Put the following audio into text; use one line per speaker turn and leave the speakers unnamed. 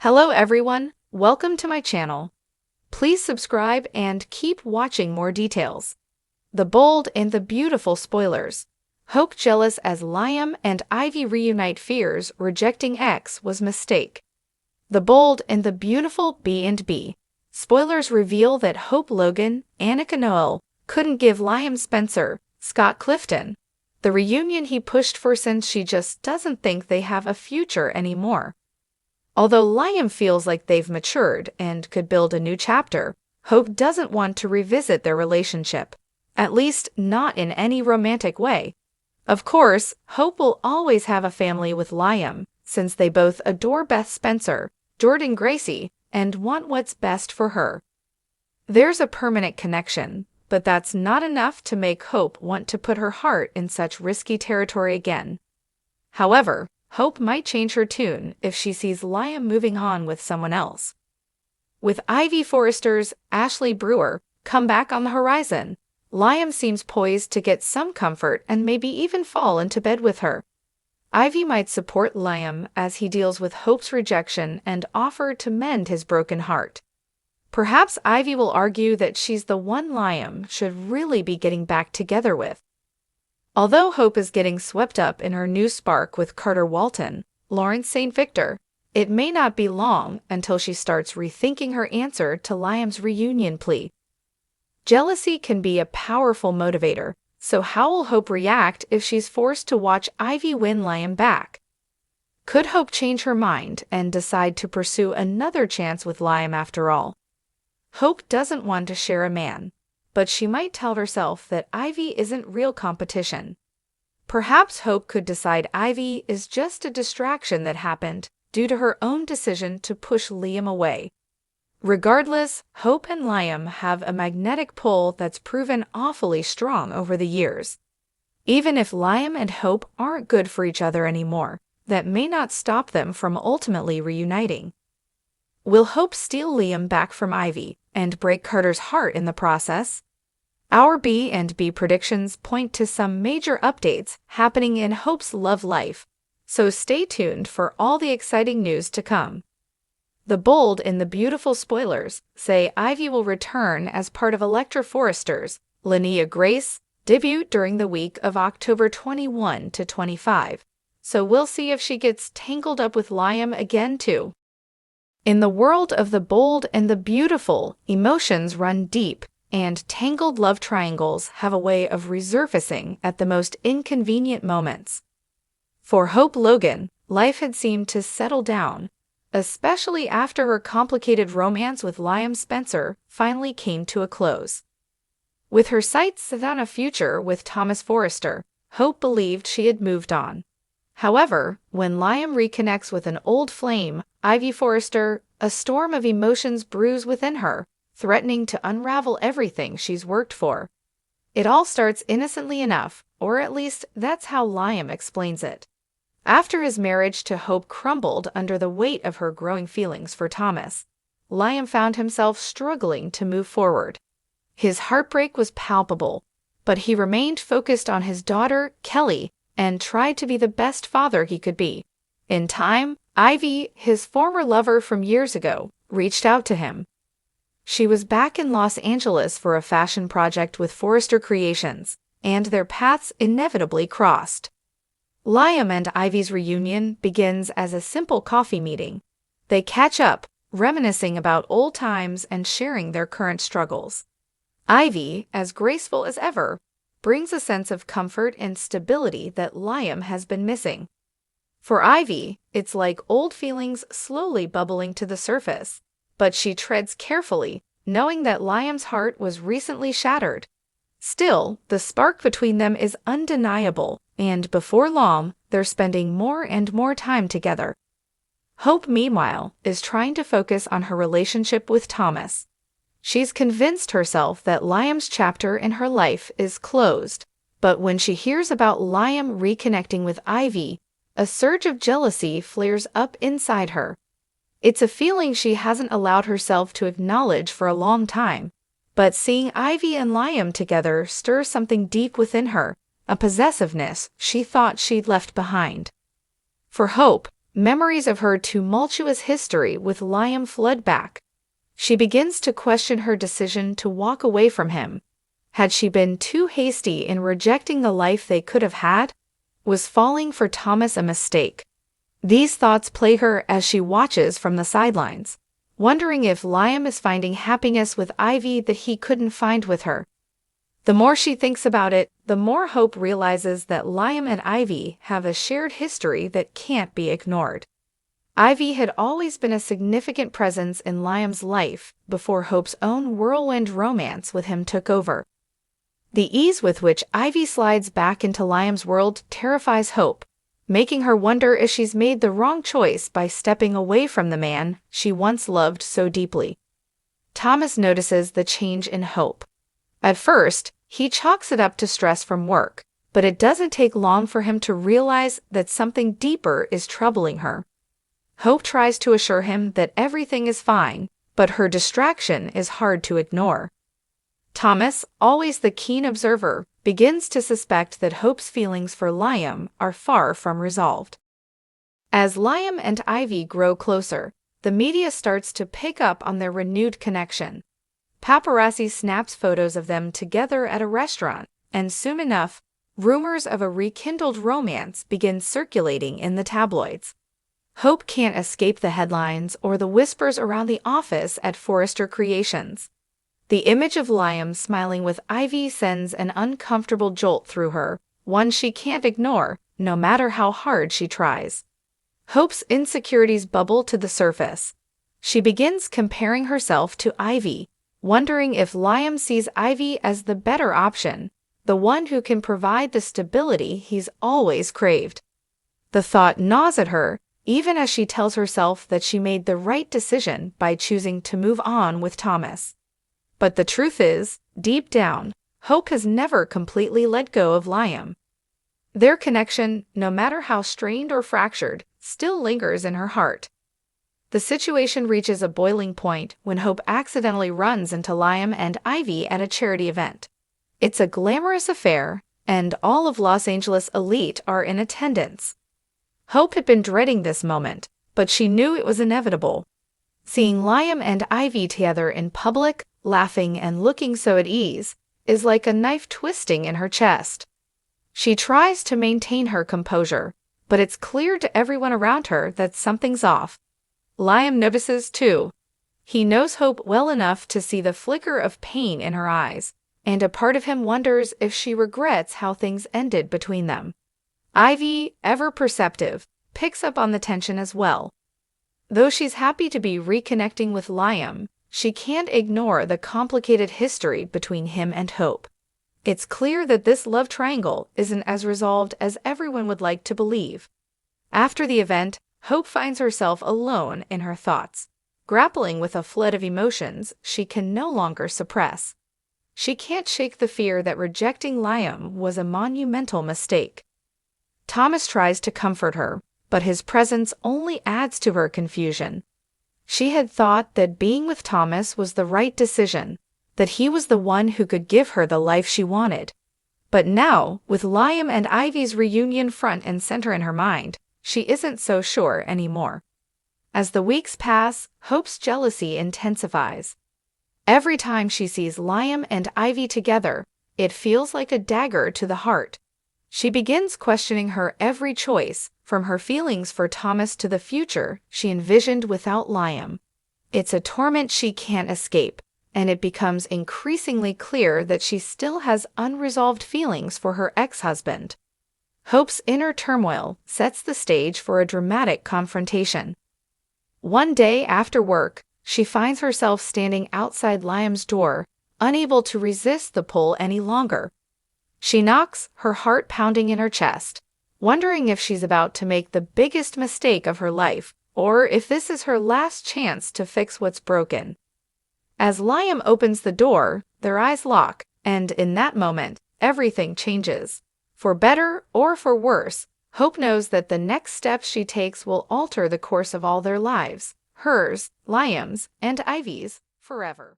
Hello everyone, welcome to my channel. Please subscribe and keep watching more details. The Bold and the Beautiful spoilers. Hope jealous as Liam and Ivy reunite fears rejecting X was mistake. The Bold and the Beautiful B&B. Spoilers reveal that Hope Logan, Annika Noel, couldn't give Liam Spencer, Scott Clifton, the reunion he pushed for since she just doesn't think they have a future anymore. Although Liam feels like they've matured and could build a new chapter, Hope doesn't want to revisit their relationship, at least not in any romantic way. Of course, Hope will always have a family with Liam, since they both adore Beth Spencer, Jordan Gracie, and want what's best for her. There's a permanent connection, but that's not enough to make Hope want to put her heart in such risky territory again. However, Hope might change her tune if she sees Liam moving on with someone else. With Ivy Forrester's Ashley Brewer comeback on the horizon, Liam seems poised to get some comfort and maybe even fall into bed with her. Ivy might support Liam as he deals with Hope's rejection and offer to mend his broken heart. Perhaps Ivy will argue that she's the one Liam should really be getting back together with. Although Hope is getting swept up in her new spark with Carter Walton, Lawrence St. Victor, it may not be long until she starts rethinking her answer to Liam's reunion plea. Jealousy can be a powerful motivator, so how will Hope react if she's forced to watch Ivy win Liam back? Could Hope change her mind and decide to pursue another chance with Liam after all? Hope doesn't want to share a man, but she might tell herself that Ivy isn't real competition. Perhaps Hope could decide Ivy is just a distraction that happened due to her own decision to push Liam away. Regardless, Hope and Liam have a magnetic pull that's proven awfully strong over the years. Even if Liam and Hope aren't good for each other anymore, that may not stop them from ultimately reuniting. Will Hope steal Liam back from Ivy and break Carter's heart in the process? Our B&B predictions point to some major updates happening in Hope's love life, so stay tuned for all the exciting news to come. The Bold and the Beautiful spoilers say Ivy will return as part of Electra Forrester's Linnea Grace debut during the week of October 21 to 25, so we'll see if she gets tangled up with Liam again too. In the world of The Bold and the Beautiful, emotions run deep, and tangled love triangles have a way of resurfacing at the most inconvenient moments. For Hope Logan, life had seemed to settle down, especially after her complicated romance with Liam Spencer finally came to a close. With her sights set on a future with Thomas Forrester, Hope believed she had moved on. However, when Liam reconnects with an old flame, Ivy Forrester, a storm of emotions brews within her, threatening to unravel everything she's worked for. It all starts innocently enough, or at least that's how Liam explains it. After his marriage to Hope crumbled under the weight of her growing feelings for Thomas, Liam found himself struggling to move forward. His heartbreak was palpable, but he remained focused on his daughter, Kelly, and tried to be the best father he could be. In time, Ivy, his former lover from years ago, reached out to him. She was back in Los Angeles for a fashion project with Forrester Creations, and their paths inevitably crossed. Liam and Ivy's reunion begins as a simple coffee meeting. They catch up, reminiscing about old times and sharing their current struggles. Ivy, as graceful as ever, brings a sense of comfort and stability that Liam has been missing. For Ivy, it's like old feelings slowly bubbling to the surface, but she treads carefully, knowing that Liam's heart was recently shattered. Still, the spark between them is undeniable, and before long, they're spending more and more time together. Hope, meanwhile, is trying to focus on her relationship with Thomas. She's convinced herself that Liam's chapter in her life is closed, but when she hears about Liam reconnecting with Ivy, a surge of jealousy flares up inside her. It's a feeling she hasn't allowed herself to acknowledge for a long time, but seeing Ivy and Liam together stirs something deep within her, a possessiveness she thought she'd left behind. For Hope, Memories of her tumultuous history with Liam flood back. She begins to question her decision to walk away from him. Had she been too hasty in rejecting the life they could have had? Was falling for Thomas a mistake? These thoughts plague her as she watches from the sidelines, wondering if Liam is finding happiness with Ivy that he couldn't find with her. The more she thinks about it, the more Hope realizes that Liam and Ivy have a shared history that can't be ignored. Ivy had always been a significant presence in Liam's life before Hope's own whirlwind romance with him took over. The ease with which Ivy slides back into Liam's world terrifies Hope, making her wonder if she's made the wrong choice by stepping away from the man she once loved so deeply. Thomas notices the change in Hope. At first, he chalks it up to stress from work, but it doesn't take long for him to realize that something deeper is troubling her. Hope tries to assure him that everything is fine, but her distraction is hard to ignore. Thomas, always the keen observer, begins to suspect that Hope's feelings for Liam are far from resolved. As Liam and Ivy grow closer, the media starts to pick up on their renewed connection. Paparazzi snaps photos of them together at a restaurant, and soon enough, rumors of a rekindled romance begin circulating in the tabloids. Hope can't escape the headlines or the whispers around the office at Forrester Creations. The image of Liam smiling with Ivy sends an uncomfortable jolt through her, one she can't ignore, no matter how hard she tries. Hope's insecurities bubble to the surface. She begins comparing herself to Ivy, wondering if Liam sees Ivy as the better option, the one who can provide the stability he's always craved. The thought gnaws at her, even as she tells herself that she made the right decision by choosing to move on with Thomas. But the truth is, deep down, Hope has never completely let go of Liam. Their connection, no matter how strained or fractured, still lingers in her heart. The situation reaches a boiling point when Hope accidentally runs into Liam and Ivy at a charity event. It's a glamorous affair, and all of Los Angeles elite are in attendance. Hope had been dreading this moment, but she knew it was inevitable. Seeing Liam and Ivy together in public, laughing and looking so at ease, is like a knife twisting in her chest. She tries to maintain her composure, but it's clear to everyone around her that something's off. Liam notices too. He knows Hope well enough to see the flicker of pain in her eyes, and a part of him wonders if she regrets how things ended between them. Ivy, ever perceptive, picks up on the tension as well. Though she's happy to be reconnecting with Liam, she can't ignore the complicated history between him and Hope. It's clear that this love triangle isn't as resolved as everyone would like to believe. After the event, Hope finds herself alone in her thoughts, grappling with a flood of emotions she can no longer suppress. She can't shake the fear that rejecting Liam was a monumental mistake. Thomas tries to comfort her, but his presence only adds to her confusion. She had thought that being with Thomas was the right decision, that he was the one who could give her the life she wanted. But now, with Liam and Ivy's reunion front and center in her mind, she isn't so sure anymore. As the weeks pass, Hope's jealousy intensifies. Every time she sees Liam and Ivy together, it feels like a dagger to the heart. She begins questioning her every choice, from her feelings for Thomas to the future she envisioned without Liam. It's a torment she can't escape, and it becomes increasingly clear that she still has unresolved feelings for her ex-husband. Hope's inner turmoil sets the stage for a dramatic confrontation. One day after work, she finds herself standing outside Liam's door, unable to resist the pull any longer. She knocks, her heart pounding in her chest, wondering if she's about to make the biggest mistake of her life, or if this is her last chance to fix what's broken. As Liam opens the door, their eyes lock, and in that moment, everything changes. For better or for worse, Hope knows that the next steps she takes will alter the course of all their lives, hers, Liam's, and Ivy's, forever.